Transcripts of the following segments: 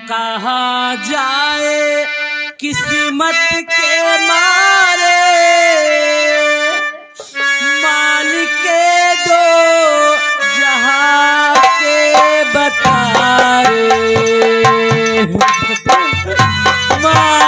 कहाँ जाए किस्मत के मारे, मालिक के दो जहां के बतारे। माँ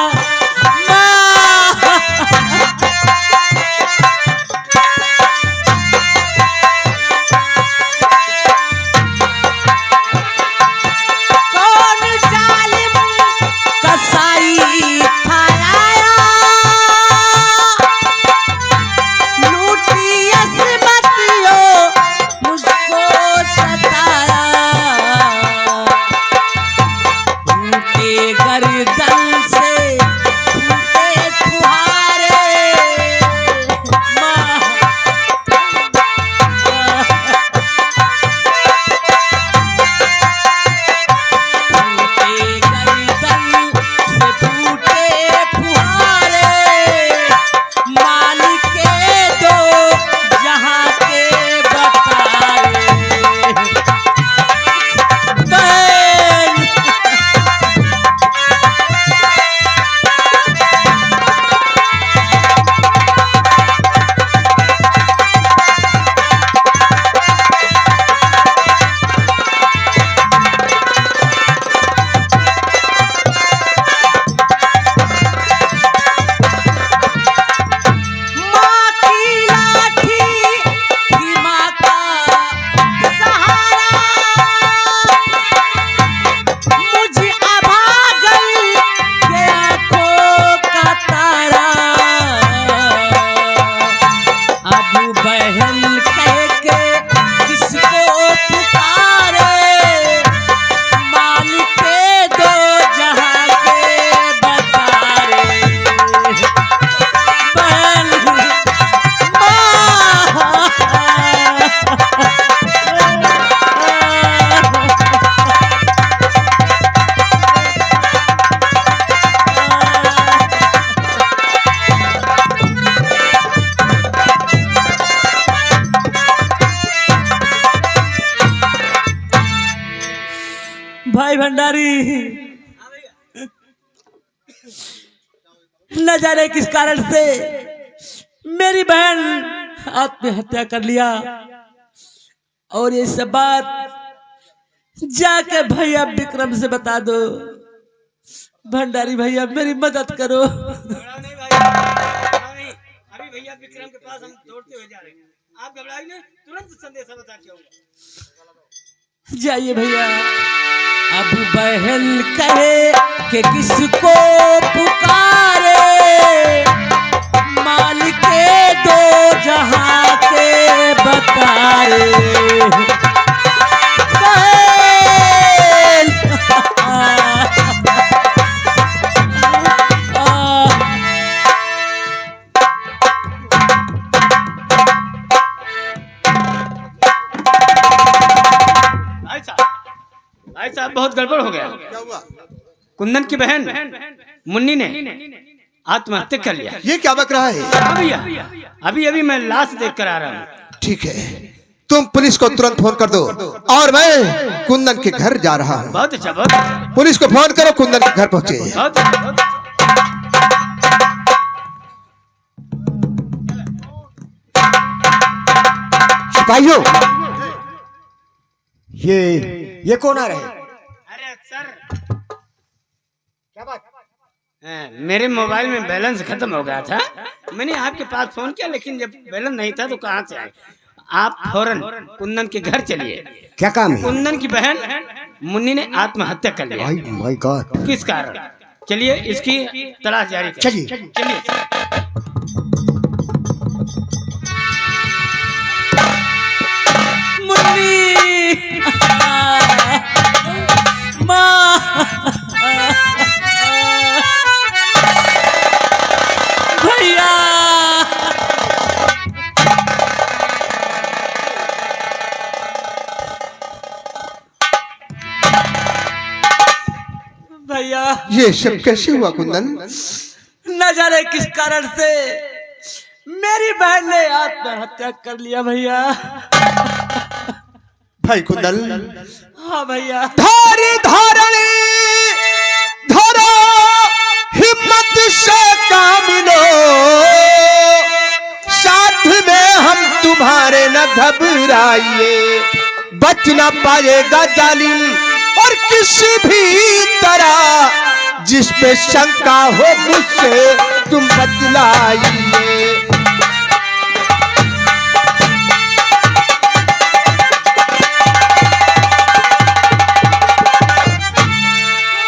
भाई भंडारी, न जाने किस कारण से मेरी बहन आत्महत्या कर लिया। और ये सब बात जाके भैया विक्रम से बता दो। भंडारी भैया मेरी मदद करो। नहीं भाई, अभी भैया विक्रम के पास हम दौड़ते हुए जा रहे हैं। आप घबराइए नहीं, तुरंत संदेशा बता के आऊंगा। जाइए भैया। अब बहन कहे कि किसको पुकारे, मालिक के दो जहां के बतारे। भाई साहब बहुत गड़बड़ हो गया। क्या हुआ? कुंदन की बहन मुन्नी ने आत्महत्या कर लिया। ये क्या बक रहा है? हाँ भैया, अभी अभी मैं लाश देख कर आ रहा हूँ। ठीक है, तुम पुलिस को तुरंत फोन कर दो और मैं कुंदन के घर जा रहा हूँ। बहुत अच्छा, बहुत अच्छा। पुलिस को फोन करो, कुंदन के घर पहुंचे। बहुत अच्छा, बहुत अच्छा। सिपाहियों, ये कौन आ रहे हैं? अरे सर, क्या बात? मेरे मोबाइल में बैलेंस खत्म हो गया था। मैंने आपके पास फोन किया, लेकिन जब बैलेंस नहीं था तो कहाँ से आए? आप फौरन कुंदन के घर चलिए। क्या काम है? कुंदन की बहन मुन्नी ने आत्महत्या कर लिया। My God. किस कारण? चलिए इसकी तलाश जारी करें। चलिए। चलिए। मुन्नी माँ, भैया भैया, ये सब कैसे हुआ कुंदन? न जाने किस कारण से मेरी बहन ने आत्महत्या कर लिया भैया। भाई कुंदन, हाँ भैया। धारी धारणी किस्मत से काम लो, साथ में हम तुम्हारे न घबराइए। बच न पाएगा जालिम और किसी भी तरह, जिस पे शंका हो मुझसे तुम बतलाइए।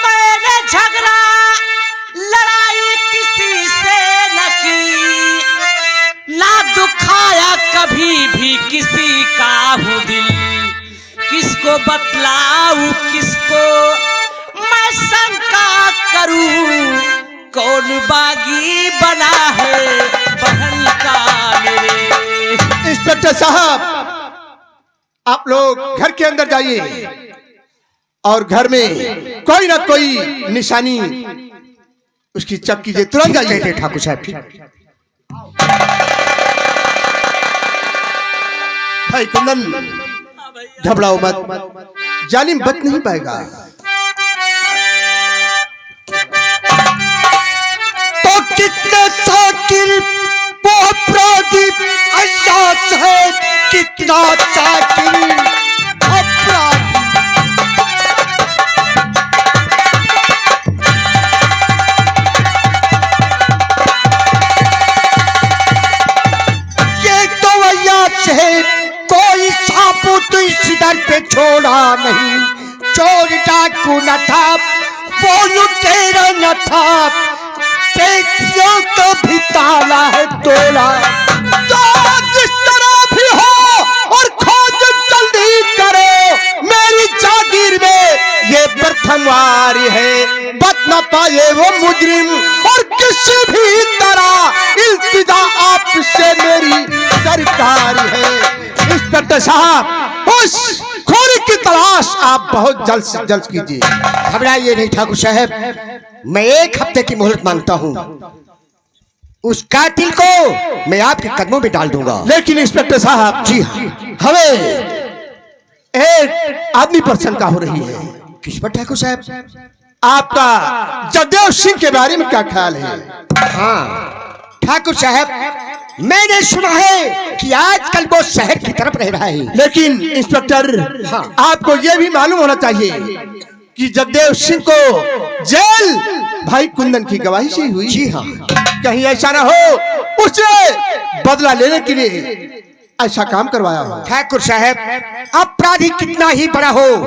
मैंने झगड़ा लड़ाई किसी से न की, ना दुखाया कभी भी किसी का हूँ दिल। किसको बतलाऊं किसको मैं शंका करूं, कौन बागी बना है बहन का मेरे। इंस्पेक्टर साहब, आप लोग घर के अंदर जाइए और घर में कोई ना कोई निशानी उसकी चेक कीजिए। तुरंत जाइए ठाकुर साहब। भाई कुंदन, घबराओ मत, जालिम बच नहीं पाएगा। तो कितने साकिर वो अपराधी अय्याश है, कितना साकिर अपराधी। ये तो अय्याश है, कोई साबुत इस दर पे छोड़ा नहीं। चोर डाकू न था, वो लुटेरा न था, पेटियों को भी ताला है तोला। तो जिस तरह भी हो और खोज जल्दी करो, मेरी जागीर में ये प्रथम वारी है। बच न पाए वो मुजरिम और किसी भी तरह, इल्तिजा आपसे मेरी सरकार है। इंस्पेक्टर साहब, उस खोरी की तलाश आप बहुत जल्द से जल्द कीजिए। घबराइए नहीं ठाकुर साहब, मैं 1 हफ्ते की मोहलत मांगता हूँ। उस कातिल को मैं आपके कदमों में डाल दूंगा। लेकिन इंस्पेक्टर साहब जी हाँ, हमें एक आदमी पर शंका हो रही है। किस पर ठाकुर साहब? आपका जगदेव सिंह के बारे में क्या ख्याल है? हाँ ठाकुर साहब, मैंने सुना है कि आजकल वो शहर की तरफ रह रहा है। लेकिन इंस्पेक्टर, हाँ। आपको यह भी मालूम होना चाहिए कि जगदेव सिंह को जेल भाई कुंदन की गवाही से हुई। जी हाँ। कहीं ऐसा ना हो उससे बदला लेने के लिए ऐसा काम करवाया हो। ठाकुर साहब, अपराधी कितना ही बड़ा हो,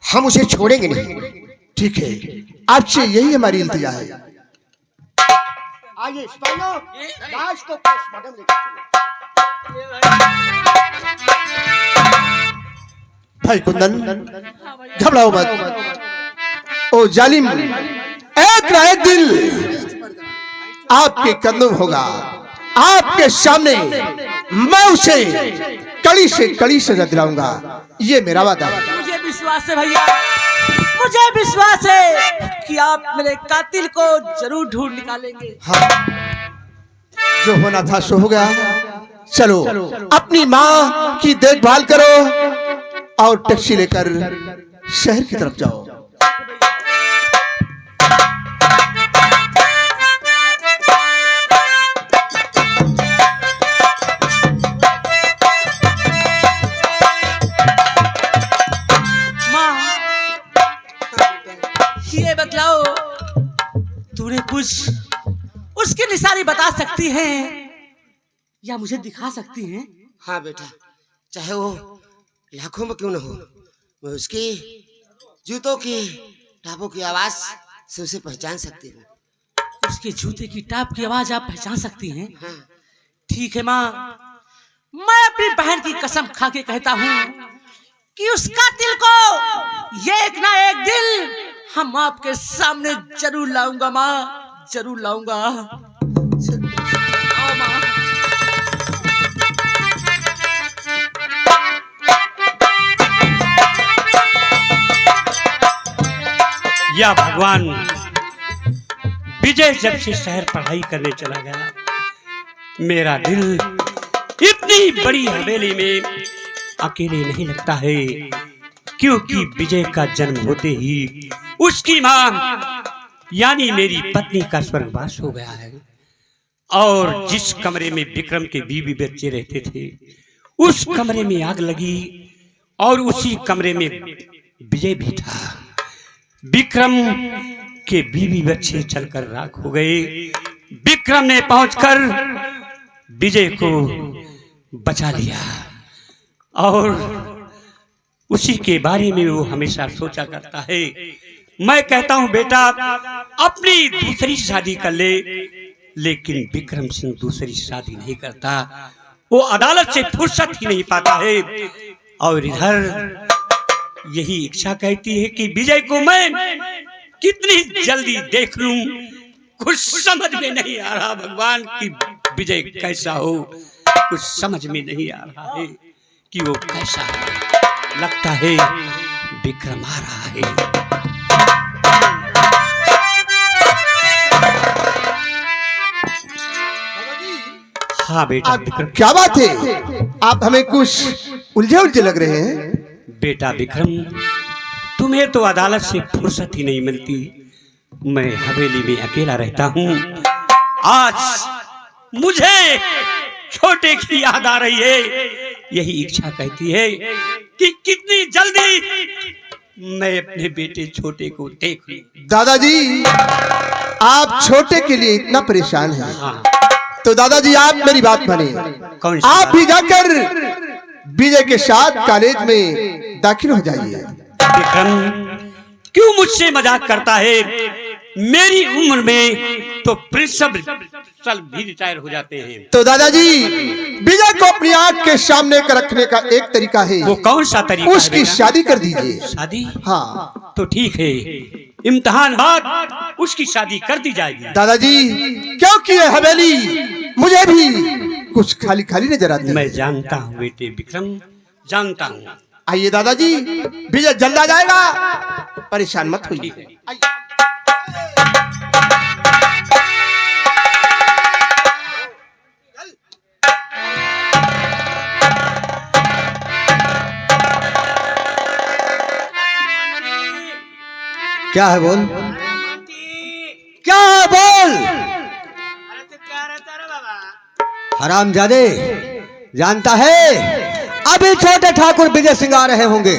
हम उसे छोड़ेंगे नहीं। ठीक है, आपसे यही हमारी इल्तिजा है। आइए सिपाहियों, लाश को पोस्टमार्टम लेकर भाई कुंदन, घबराओ मत। ओ जालिम एक ना एक दिन आपके कदम होगा। आपके सामने मैं उसे कड़ी से कड़ी सजा दिलाऊंगा, ये मेरा वादा है। मुझे विश्वास है भैया, मुझे विश्वास है कि आप मेरे कातिल को जरूर ढूंढ निकालेंगे। हाँ, जो होना था सो हो गया। चलो अपनी माँ की देखभाल करो और टैक्सी लेकर शहर की तरफ जाओ। ये बतलाओ, तूने कुछ उसकी निशानी बता सकती है या मुझे दिखा सकती है? हाँ बेटा, चाहे वो लाखों में क्यों न हो, मैं उसकी जूतों की टापों की आवाज से उसे पहचान सकती हूँ। उसके जूते की टाप की आवाज आप पहचान सकती हैं? हाँ। ठीक है माँ, मैं अपनी बहन की कसम खा के कहता हूँ कि उस कातिल को ये एक ना एक दिन हम आपके सामने जरूर लाऊंगा माँ, जरूर लाऊंगा। आओ माँ। या भगवान, विजय जब से शहर पढ़ाई करने चला गया, मेरा दिल इतनी बड़ी हवेली में अकेले नहीं लगता है, क्योंकि विजय का जन्म होते ही उसकी मां यानी मेरी पत्नी का स्वर्गवास हो गया है। और जिस कमरे में विक्रम के बीवी बच्चे रहते थे उस कमरे में आग लगी और उसी कमरे में विजय भी था। विक्रम के बीवी बच्चे चलकर राख हो गए। विक्रम ने पहुंचकर विजय को बचा लिया और उसी के बारे में वो हमेशा सोचा करता है। मैं कहता हूं बेटा अपनी दूसरी शादी कर ले, लेकिन विक्रम सिंह दूसरी शादी नहीं करता। वो अदालत से फुर्सत ही नहीं पाता है और इधर यही इच्छा कहती है कि विजय को मैं कितनी जल्दी देख लूं। कुछ समझ में नहीं आ रहा भगवान कि विजय कैसा हो, कुछ समझ में नहीं आ रहा है कि वो कैसा हो। लगता है विक्रम आ रहा है। हाँ बेटा विक्रम। क्या बात है, आप हमें कुछ उलझे उलझे लग रहे हैं। बेटा विक्रम तुम्हें तो अदालत से फुर्सत ही नहीं मिलती। मैं हवेली में अकेला रहता हूँ। आज मुझे छोटे की याद आ रही है। यही इच्छा कहती है कि कितनी जल्दी मैं अपने बेटे छोटे को देख लूं। दादाजी आप छोटे के लिए इतना परेशान हैं, हाँ। तो दादाजी आप मेरी बात माने, कौन सी आप बात? भी जाकर विजय के साथ कॉलेज में दाखिल हो जाइए। विक्रम क्यों मुझसे मजाक करता है? मेरी उम्र में तो प्रिंसिपल भी रिटायर हो जाते हैं। तो दादाजी विजय को अपनी आंख के सामने कर रखने का एक तरीका है, वो कौन सा तरीका है उसकी बेटा? शादी कर दीजिए। शादी? हाँ तो ठीक है, इम्तिहान बाद उसकी शादी कर दी जाएगी। दादाजी क्योंकि ये हवेली मुझे भी कुछ खाली खाली नजर आती है। मैं जानता हूँ बेटे विक्रम, जानता हूँ। आइए दादाजी, विजय जल्द आ जाएगा, परेशान मत ठीक होइए। है। क्या है बोल, क्या है बोल। अरे तो क्या रहता रे बाबा? हरामजादे जानता है अभी छोटे ठाकुर विजय सिंह आ रहे होंगे,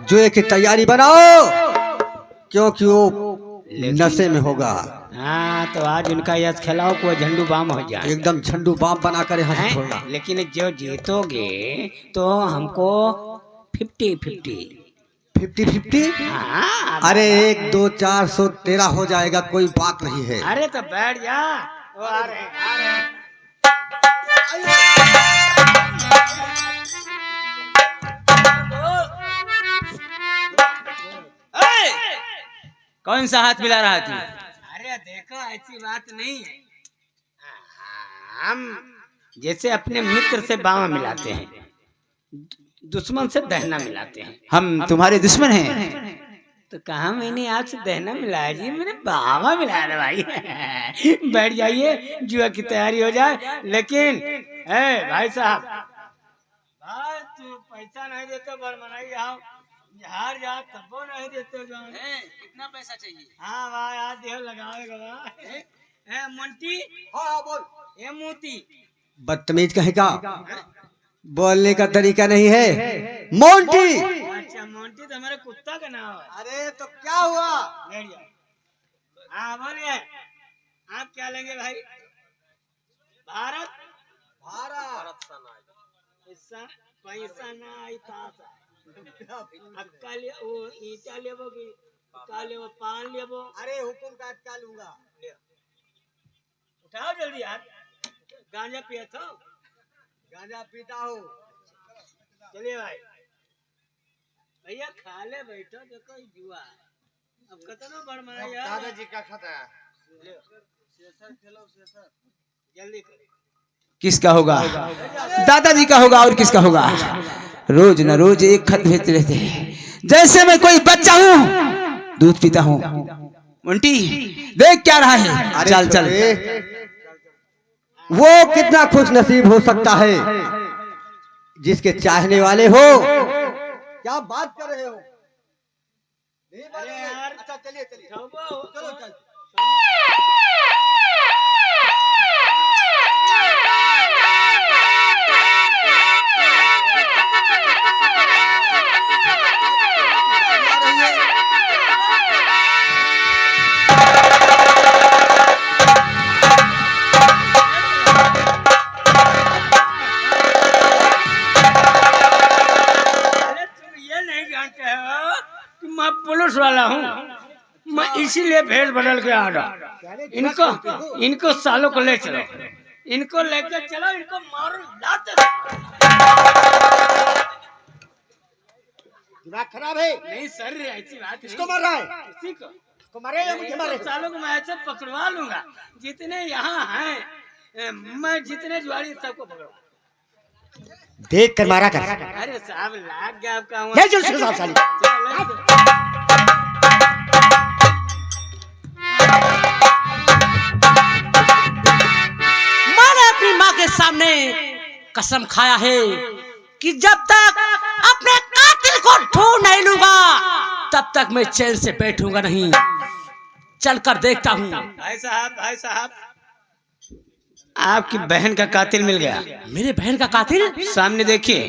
जुए की तैयारी बनाओ क्योंकि वो नशे में होगा। हाँ तो आज उनका यश खिलाओ, कोई झंडू बाम हो जाए। एकदम झंडू बाम बना कर यहाँ से हैं? छोड़ना। लेकिन जो जीतोगे तो हमको 50-50। 50-50? हाँ अरे 1 2 400 13 हो जाएगा, कोई बात नहीं है। अरे तो बैठ जा, वो आ रहे आ रहे। कौन सा हाथ मिला रहा थी? अरे देखो ऐसी बात नहीं है। हम जैसे अपने मित्र से बावा मिलाते हैं, दुश्मन से दहना मिलाते हैं। हम तुम्हारे दुश्मन हैं। तो कहा मैंने आपसे दहना मिलाया जी, मैंने बावा मिलाया ना भाई। बैठ जाइए, जुआ की तैयारी हो जाए। लेकिन भाई साहब, भाई तू पैसा नहीं देते बड़मनाई आओ, हार जा तब नहीं देते जान। कितना पैसा चाहिए? हाँ भाई आज देह लगाएगा भाई। मोंटी, हाँ बोल। ए मोती, बदतमीज कहेगा, बोलने का तरीका नहीं है। मोंटी। अच्छा मोंटी तो हमारे कुत्ता का नाम है। अरे तो क्या हुआ? बैठ जाओ। हाँ बोलिए, आप क्या लेंगे भाई? भारत? भारत। पैसा पैसा ना आई था। अक्का ले वो ईटा लेबो कि का लेबो, पान लेबो? अरे हुकुम का अटका लूंगा। उठाओ जल्दी यार, गांजा पिया था। गांजा पीता हूँ। चलिए भाई, भैया खा ले, बैठो, देखो जुआ अब कितना बड़ मना यार। दादाजी का खाता है। जल्दी करो। किसका होगा? दादाजी का होगा और किसका होगा? रोज न रोज एक खत भेजते रहते हैं। जैसे मैं कोई बच्चा हूँ, दूध पीता हूँ। मुंटी देख क्या रहा है? चल चल। वो कितना खुश नसीब हो सकता है जिसके चाहने वाले हो। क्या बात कर रहे हो? अरे यार अच्छा चलिए चलिए चलो चल अरे तुम ये नहीं जानते हो कि मैं पुलिस वाला हूँ। मैं इसीलिए भेष बदल के आ रहा। इनको सालों को ले चलो, इनको लेकर चलो, इनको मारो लाते। दिमाग खराब है। नहीं सर, ऐसी बात किसको मार रहा है? किसी को इसको मारे या मुझे मारे? सालों को मैं ऐसे पकड़वा लूंगा। जितने यहाँ हैं, मैं जितने जुआरी सबको पकड़वा। देख कर मारा कर। अरे साहब लाग गया आपका। ले चल उसके साथ साली। मैंने अपनी माँ के सामने कसम खाया है कि जब तक अपने कातिल को ढूंढ नहीं लूंगा तब तक मैं चैन से बैठूंगा नहीं। चलकर देखता हूँ। भाई साहब, आपकी बहन का कातिल मिल गया। मेरे बहन का कातिल सामने देखिए,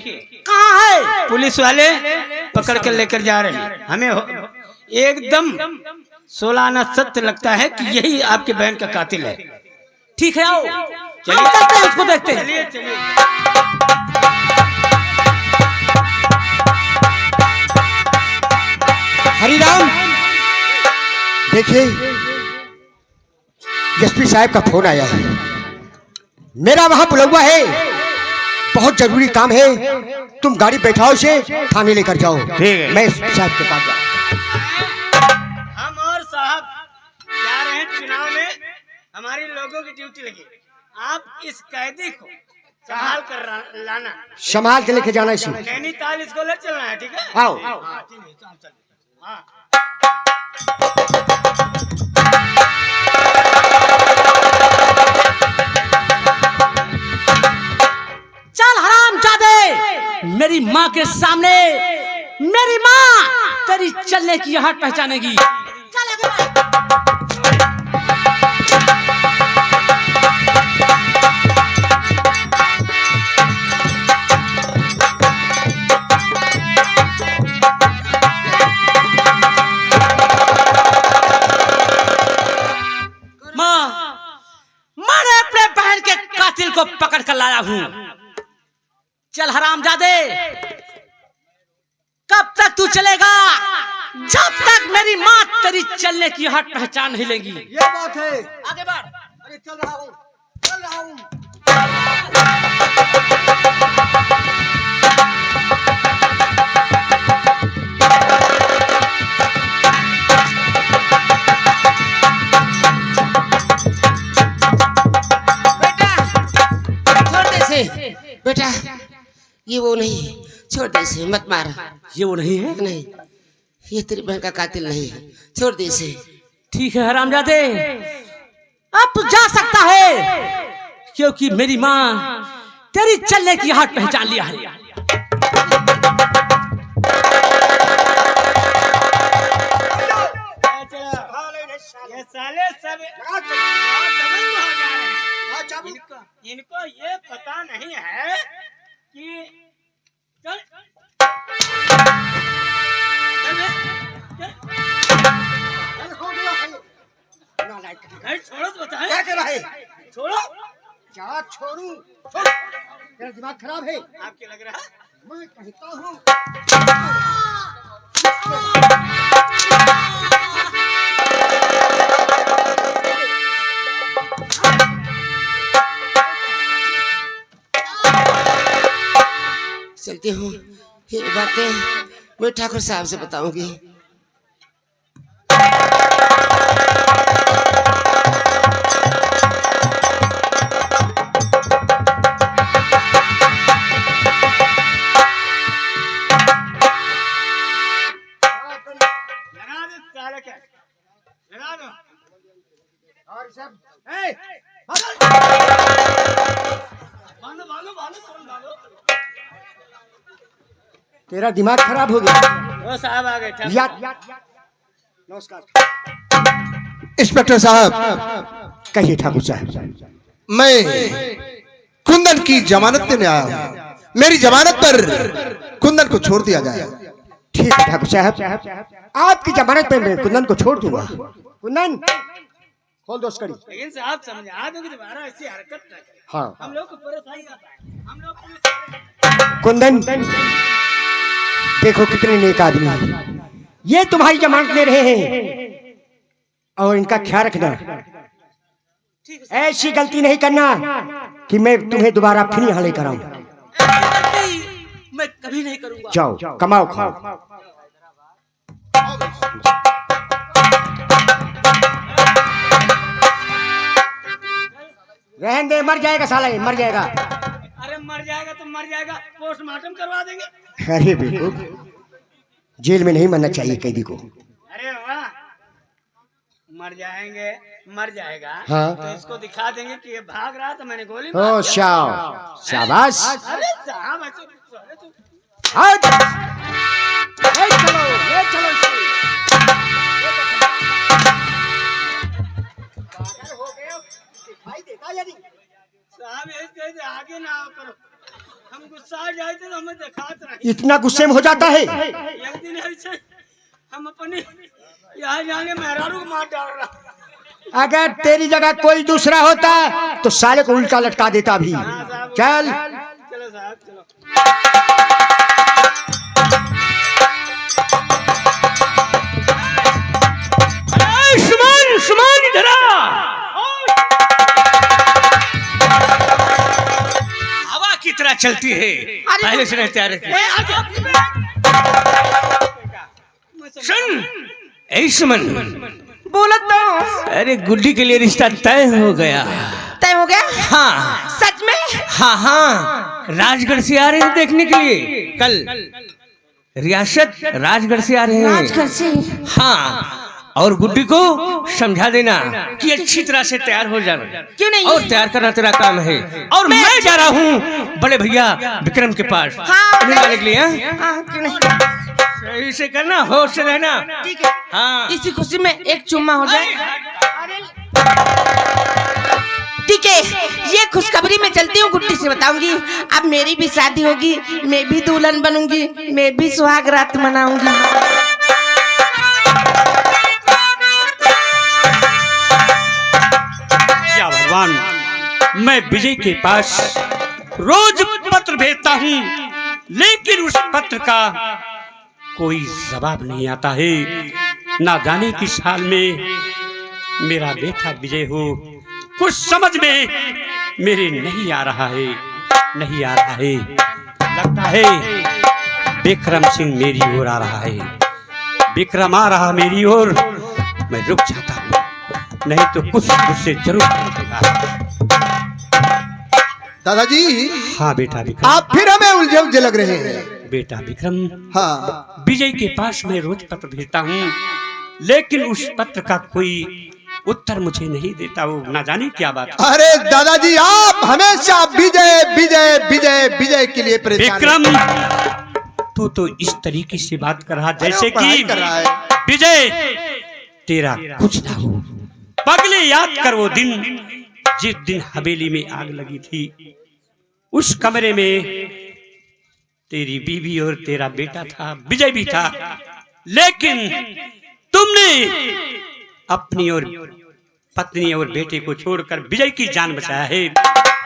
कहाँ है? पुलिस वाले पकड़ कर लेकर जा रहे हैं। हमें एकदम 16 आना सत्य लगता है कि यही आपकी बहन का कातिल है। ठीक है, आओ चलिए। हम चलते हैं, उसको देखते हैं। चलिए। हरिराम देखिए, एसपी साहब का फोन आया है। मेरा वहां बुलवा है, बहुत जरूरी काम है। तुम गाड़ी बैठाओ, से थाने लेकर जाओ। ठीक है। मैं एसपी साहब के पास जाऊँ। हम और साहब जा रहे हैं चुनाव में, हमारी लोगों की ड्यूटी लगी। आप इस कैदी को संभाल कर लाना। संभाल के लेके जाना इसे। नैनीताल इसको ले चलना है, ठीक है? आओ। हाँ, ठीक है, चल। हाँ। चल हरामजादे, मेरी माँ के सामने मेरी माँ तेरी चलने की हट पहचानेगी। चल आगे बढ़। मैंने अपने बहन के कातिल को पकड़ कर लाया हूँ। चल हरामजादे, कब तक तू चलेगा? जब तक मेरी माँ तेरी चलने की हट पहचान नहीं लेगी। ये बात है। आगे बढ़। अरे चल रहा हूँ। बेटा ये वो नहीं, छोड़ दे इसे, मत मार। ये वो नहीं है? नहीं, ये तेरी बहन का कातिल नहीं है, छोड़ दे इसे। ठीक है हरामजादे, अब तू जा सकता है, क्योंकि मेरी माँ तेरी चलने की हट पहचान लिया है। ये साले सब इनको ये पता नहीं है कि चल छोड़ो तो बताए। क्या कर रहा है? छोड़ो। क्या छोड़ू? तेरा दिमाग खराब है। आपके लग रहा है? मैं कहता हूँ। चलती हूँ, ये बातें मैं ठाकुर साहब से बताऊंगी। लगा दो साले के, लगा दो। और सब ए, बांधो बांधो बांधो बांधो। तेरा दिमाग खराब हो गया। वो साहब आ गए। याद इंस्पेक्टर साहब, कहिए ठाकुर साहब। मैं कुंदन की जमानत देने आया हूँ। मेरी जमानत पर कुंदन को छोड़ दिया जाए। ठीक है ठाकुर साहब, आपकी जमानत पे मैं कुंदन को छोड़ दूंगा। कुंदन खोल दो कड़ी। लेकिन साहब समझा दो कि दोबारा ऐसी हरकत न करें। हाँ हम लोग को परेशानी आता है, हम लोग कुंदन, देखो कितने नेक आदमी हैं। ये तुम्हारी जमानत ले रहे हैं और इनका ख्याल रखना, ऐसी गलती नहीं करना कि मैं तुम्हें दोबारा फिर यहाँ लेकर आऊं। मैं कभी नहीं करूंगा। जाओ कमाओ खाओ। रहने दे, मर जाएगा साला, ये मर जाएगा। अरे मर जाएगा तो मर जाएगा, पोस्टमार्टम करवा देंगे। अरे बिल्कुल, जेल में नहीं मरना चाहिए कैदी को। अरे वाह, मर जाएंगे, मर जाएगा। हाँ। तो इसको दिखा देंगे कि ये भाग रहा था, मैंने गोली ओ मार दिया। शाबाश। अरे साहब ऐसे हट। ले चलो, ले चलो इसे। साहब ऐसे आगे ना आओ करो, हम गुस्सा आ जाए तो हमें दिखाते नहीं। इतना गुस्से में हो जाता है? एक दिन ऐसे हम अपने यहाँ जाने मेहरारू को मार डाल रहा। अगर तेरी जगह कोई दूसरा होता तो साले को उल्टा लटका देता अभी। चल चलो साहब चलो। सुमन, सुमन इधर आ। हवा की तरह चलती है, पहले से नहीं तैयार रखी। सुन, ऐ सुमन, बोला तो। अरे गुड्डी के लिए रिश्ता तय हो गया। तय हो गया? हाँ सच में? हाँ हाँ, राजगढ़ से आ रहे हैं देखने के लिए। कल रियासत राजगढ़ से आ रहे हैं। राजगढ़ से? हाँ, और गुड्डी को समझा देना कि अच्छी तरह से तैयार हो जाना। क्यों नहीं? और तैयार करना तेरा काम है। और मैं जा रहा हूँ बड़े भैया विक्रम के पास मिलने के लिए। हाँ, क्यों नहीं? सही से करना, होश से रहना। ठीक है। हाँ, इसी खुशी में एक चुम्मा हो जाए। ठीक है, ये खुशखबरी मैं चलती हूँ, गुड्डी से बताऊंगी। अब मेरी भी शादी होगी, मैं भी दुल्हन बनूंगी, मैं भी सुहाग रात मनाऊंगी। या भगवान, मैं विजय के पास रोज पत्र भेजता हूँ, लेकिन उस पत्र का कोई जवाब नहीं आता है। ना जाने किस हाल में मेरा बेटा विजय हो, कुछ समझ में मेरे नहीं आ रहा है, नहीं आ रहा है। लगता है विक्रम सिंह मेरी ओर आ रहा है। विक्रम आ रहा मेरी ओर, मैं रुक जाता हूँ, नहीं तो कुछ मुझसे जरूर पूछेगा। दादाजी, हाँ बेटा विक्रम। आप फिर हमें उलझे उलझे लग रहे हैं। बेटा विक्रम, हाँ, विजय के पास मैं रोज पत्र भेजता हूँ, लेकिन उस पत्र का कोई उत्तर मुझे नहीं देता। वो ना जाने क्या बात है। अरे दादाजी, आप हमेशा विजय विजय विजय विजय के लिए परेशान हैं। विक्रम, तू तो इस तरीके से बात कर रहा जैसे पढ़ाई कि कर रहा है। विजय तेरा कुछ ना हो। पगले याद कर वो दिन, जिस दिन हवेली में आग लगी थी। उस कमरे में तेरी बीवी और तेरा बेटा था, विजय भी था, लेकिन तुमने अपनी और पत्नी और बेटे को छोड़कर विजय की जान बचाया है।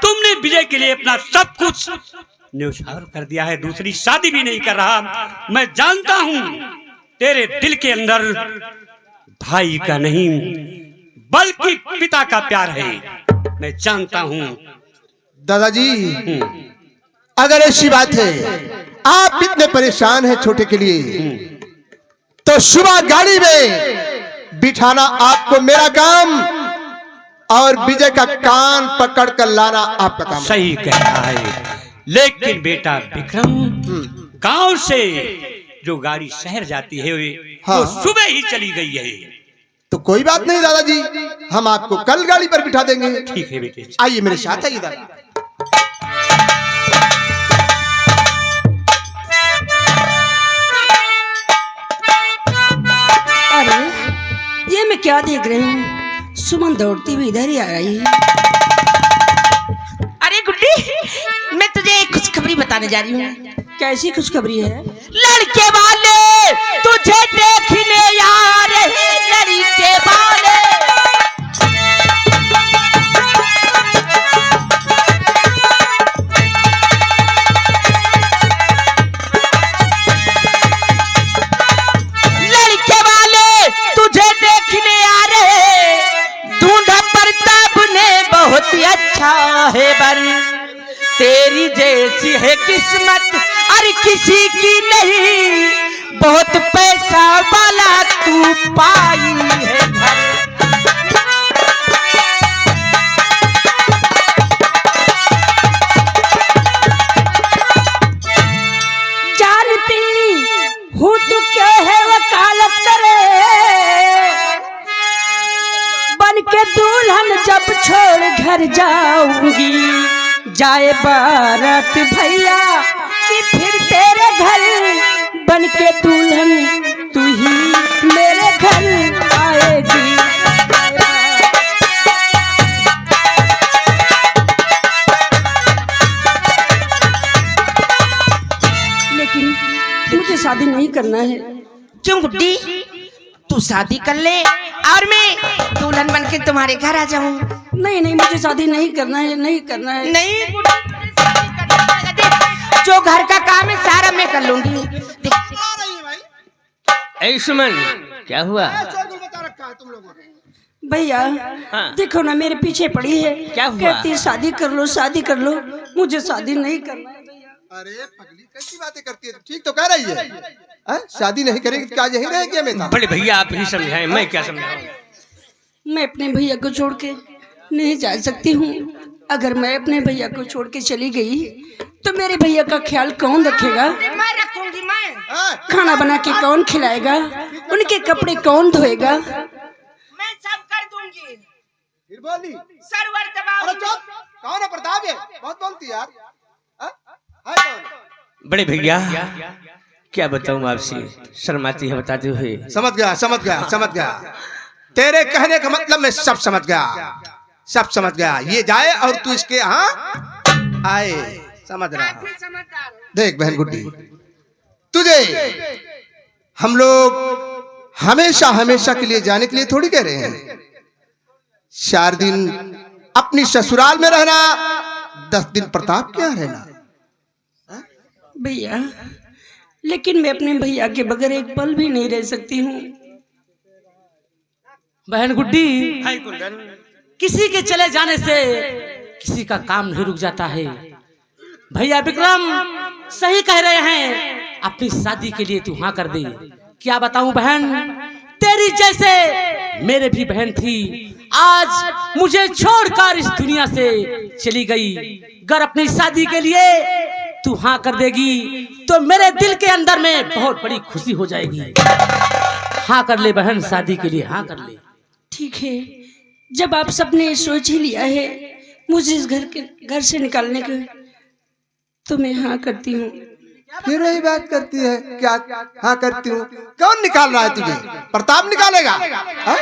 तुमने विजय के लिए अपना सब कुछ न्यौछावर कर दिया है, दूसरी शादी भी नहीं कर रहा। मैं जानता हूं तेरे दिल के अंदर भाई का नहीं बल्कि पिता का प्यार है, मैं जानता हूं। दादाजी, अगर ऐसी बात है, आप इतने परेशान हैं छोटे के लिए, तो सुबह गाड़ी में बिठाना आपको मेरा काम और विजय का कान पकड़ कर लाना आपका काम। सही कह रहा है, लेकिन बेटा विक्रम, गांव से जो गाड़ी शहर जाती है हाँ। वो सुबह ही चली गई है। तो कोई बात नहीं दादाजी, हम आपको कल गाड़ी पर बिठा देंगे। ठीक है बेटे, आइए मेरे साथ, आइए दादा। अरे क्या देख रहे हैं? सुमन दौड़ती हुई इधर ही आ रही है। अरे गुड्डी, मैं तुझे एक खुशखबरी बताने जा रही हूँ। कैसी खुशखबरी है? लड़के वाले तुझे देखने आ रहे, लड़के वाले। लड़के वाले तुझे देखने आ रहे, ढूंढा प्रताप ने बहुत ही अच्छा है बर, तेरी जैसी है किस्मत और किसी की नहीं, बहुत पैसा वाला तू पाई है घर। जानती हूँ तू क्या है वकालत करे, बन के दुल्हन जब छोड़ घर जाऊंगी, जाए बारात भैया कि फिर तेरे घर, बन के दुल्हन तू ही मेरे घर आएगी। लेकिन मुझे शादी नहीं करना है। क्यों गुड्डी, तू शादी कर ले और मैं दुल्हन बन के तुम्हारे घर आ जाऊं। नहीं नहीं, मुझे शादी नहीं करना है, नहीं करना है। नहीं गुड्डी, तुझे शादी करना पड़ेगा। देख, जो घर का काम है सारा मैं कर लूंगी। देख, ऐ सुमन, क्या हुआ? भैया हाँ। देखो ना, मेरे पीछे पड़ी है। क्या हुआ? कहती है शादी कर लो, शादी कर लो। मुझे शादी नहीं करना है भैया। अरे पगली कैसी बातें करती है, ठीक तो कह रही है। शादी नहीं करेगी तो क्या यही रहेगी हमेशा? बड़े भैया आप ही समझाएं, मैं क्या समझाऊं? मैं अपने भैया को छोड़ के नहीं जा सकती हूँ। अगर मैं अपने भैया को छोड़ के चली गई तो मेरे भैया का ख्याल कौन रखेगा? मैं रखूंगी। मैं खाना बना के कौन खिलाएगा? उनके कपड़े कौन धोएगा? मैं सब कर दूंगी। फिर बोली सरवर अरे दबाऊंगी। चुप, कौन है प्रताप? है बहुत बोलती है यार। है कौन? बड़े भैया क्या बताऊं आपसे, शर्माती है बताते हुए। समझ गया समझ गया समझ गया, तेरे कहने का मतलब मैं सब समझ गया, सब समझ गया। ये जाए और तू इसके यहाँ आए, समझ रहा। समझदार हो। देख बहन गुड्डी, तुझे हम लोग हमेशा हमेशा के लिए जाने के लिए थोड़ी कह रहे हैं। 4 दिन अपनी ससुराल में रहना, 10 दिन प्रताप क्या रहना। भैया लेकिन मैं अपने भैया के बगैर एक पल भी नहीं रह सकती हूँ। बहन गुड्डी, हाय कुंदन, किसी के चले जाने से किसी का काम नहीं रुक जाता है। भैया विक्रम सही कह रहे हैं, अपनी शादी के लिए तू हाँ कर दे। क्या बताऊं बहन, तेरी जैसे मेरे भी बहन थी, आज मुझे छोड़कर इस दुनिया से चली गई। अगर अपनी शादी के लिए तू हाँ कर देगी तो मेरे दिल के अंदर में बहुत बड़ी खुशी हो जाएगी। हाँ कर ले बहन, शादी के लिए हाँ कर ले। ठीक है, जब आप सबने सोच ही लिया है मुझे इस घर से निकालने के, तो मैं हाँ करती हूँ। फिर वही बात करती है, क्या हाँ करती हूँ? कौन निकाल रहा है तुझे? प्रताप निकालेगा? हाँ?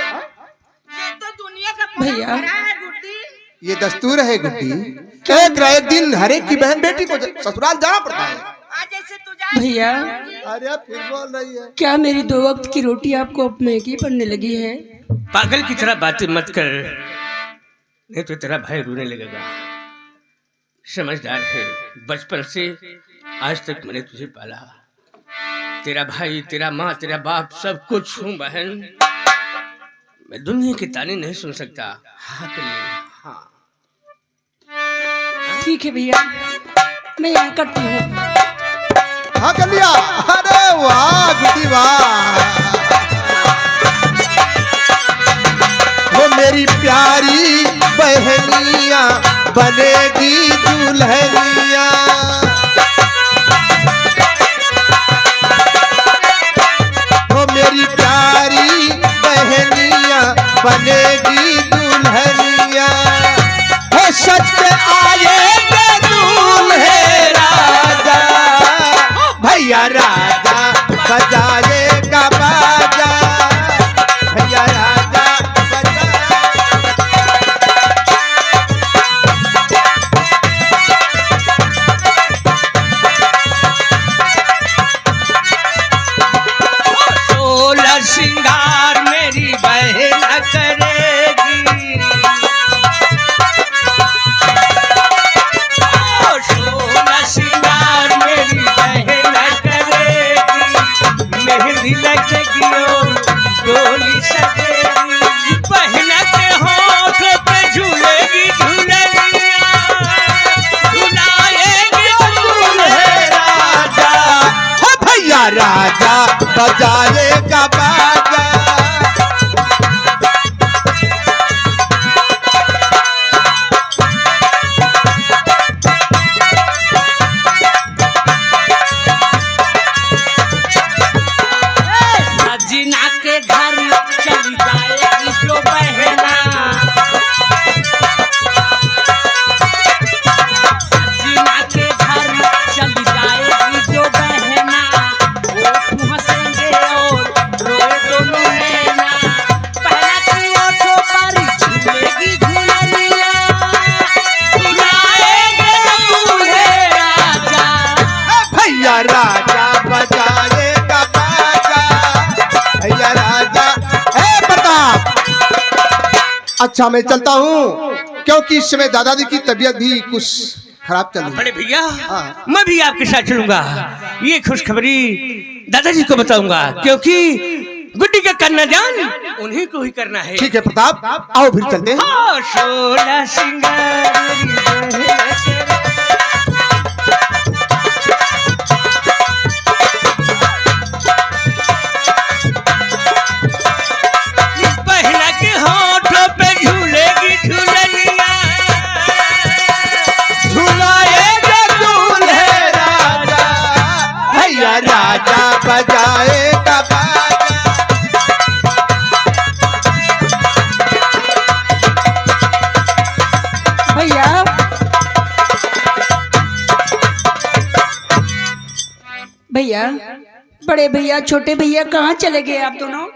ये तो दुनिया का भैया। परंपरा है गुड्डी। ये दस्तूर है गुड्डी, एक दिन हर एक की बहन बेटी को ससुराल जाना पड़ता है। आज जैसे तू जा। भैया अरे फिर बोल रही है। क्या मेरी 2 वक्त की रोटी आपको अब महंगी पड़ने लगी है? पागल की तरह बातें मत कर, नहीं तो तेरा भाई रोने लगेगा। समझदार है, बचपन से आज तक मैंने तुझे पाला। तेरा भाई, तेरा माँ, तेरा बाप सब कुछ हूँ बहन। मैं दुनिया की ताने नहीं सुन सकता। हाँ कर ले, हाँ। ठीक है भैया, मैं यहाँ करती हूँ। हाँ कर लिया। अरे वाह गुड्डी वाह, वो मेरी प्यारी बहनिया बनेगी दुल्हनिया। वो मेरी प्यारी बहनिया बनेगी दुल्हनिया। हो सच के आएंगे दूल्हे राजा, भैया राजा बजाएगा बाजा, भैया राजा श्रृंगार मेरी बहन करेगी, ओ सोलह श्रृंगार मेरी बहन करेगी, मेहंदी लगेगी और गोली सजेगी, बहन के होठों पे झूलेगी झूलनिया, झुलाएगी दूल्हे राजा। हो भैया राजा बजाएगा बाजा। सजना के घर चली जाएगी जो बहना, सजना के घर चली जाएगी जो बहना, वो हंसेंगे और रोए दोनों नैना, पहला की ओठों पर झूलेगी झूलनिया, झुलाएंगे दूल्हे राजा। भैया राजा बजाएगा बाजा। भैया राजा ए प्रताप। अच्छा मैं चलता हूँ क्योंकि इस समय दादाजी की तबीयत भी कुछ खराब चल रही है। बड़े भैया हाँ। मैं भी आपके साथ चलूंगा, ये खुशखबरी दादाजी को बताऊंगा, क्योंकि गुड्डी का करना जान उन्हीं को ही करना है। ठीक है प्रताप, आओ फिर चलते हैं। हाँ, सोलह श्रृंगार मेरी बहन बहना के होठों पे झूलेगी झूलनिया, झुलाएगा दूल्हे राजा। भैया राजा बजाएगा बाजा। भैया भैया, बड़े भैया छोटे भैया कहाँ चले गए आप दोनों?